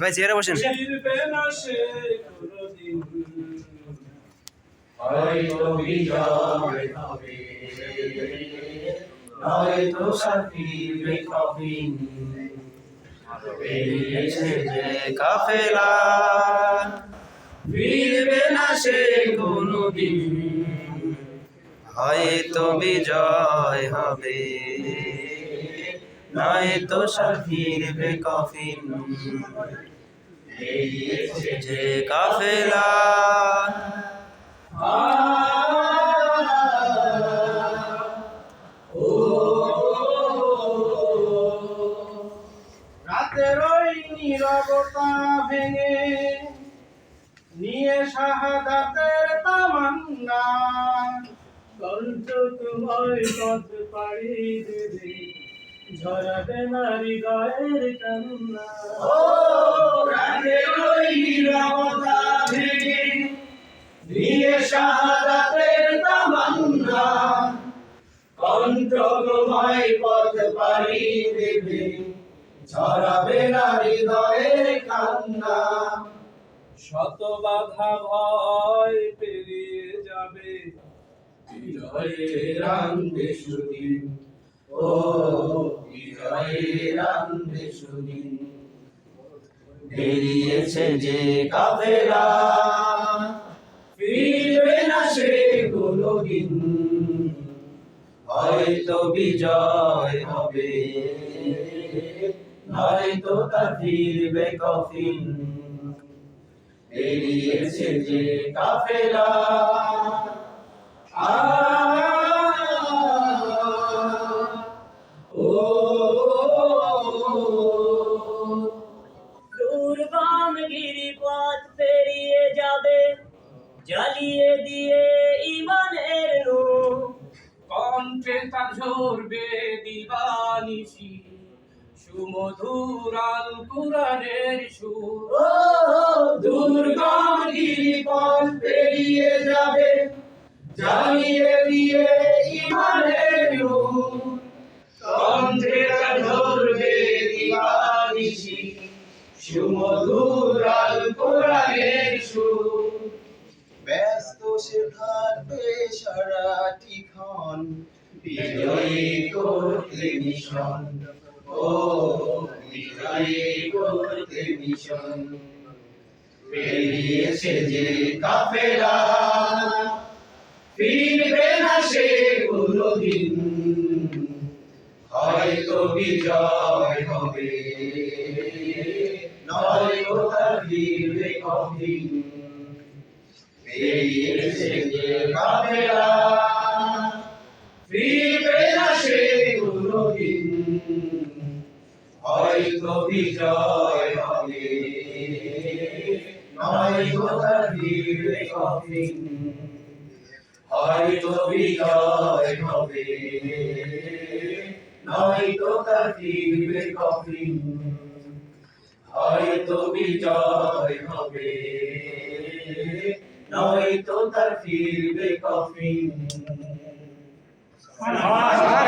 ভাই চেয়ারে বসেন। হয়তো বিজয় হবে, নয়তো ফিরবে কফিন। বেরিয়েছে যে কাফেলা, ফিরবে না সে কোনদিন। হয়তো বিজয় হবে, নয়তো ফিরবে কফিন। বেরিয়েছে যে কাফেলা, রাতের ওই নীরবতা ভেঙে নিয়ে শাহাদাতের তামান্না, কণ্ঠময় পথ পাড়ি দেবে, ঝরাবে না হৃদয়ের কান্না। ও রাতের ওই নীরবতা ভেঙে নিয়ে শাহাদাতের তামান্না, কণ্ঠময় পথ পাড়ি দেবে, ঝরাবে না হৃদয়ের কান্না। শত বাধা ভয় পেরিয়ে যাবে, বিজয়ের আনবে সুদিন। ও বিজয়ের আনবে সুদিন। বেরিয়েছে যে কাফেলা, ফিরবে না সে কোনদিন। হয়তো বিজয় হবে, নয়তো ফিরবে কফিন। বেরিয়েছে যে কাফেলা, দুর্গম গিরিপথ পেরিয়ে যাবে, জ্বালিয়ে দিয়ে ইমানের নূর। কণ্ঠে তার ঝরবে দিবানিশি, সুমধুর আল কুরআনের সুর। ও দুর্গম গিরিপথ পেরিয়ে যাবে, জ্বালিয়ে দিয়ে ইমানের নূর। কণ্ঠে তার ঝরবে দিবানিশি, সুমধুর আল কুরআনের সুর। ব্যস্ত সে থাকবে সারাটি ক্ষণ, বিজয়ী করতে মিশন। ও বিজয়ী করতে মিশন। বেরিয়েছে যে কাফেলা, ফিরবে না সে কোনদিন। হয়তো বিজয় হবে, নয়তো ফিরবে কফিন। বেরিয়েছে যে কাফেলা, ফিরবে না সে কোনদিন। হয়তো বিজয় হবে, নয়তো ফিরবে কফিন। হয়তো বিজয় হবে, নয়তো ফিরবে কফিন। হয়তো বিজয় হবে, নয়তো ফিরবে কফিন।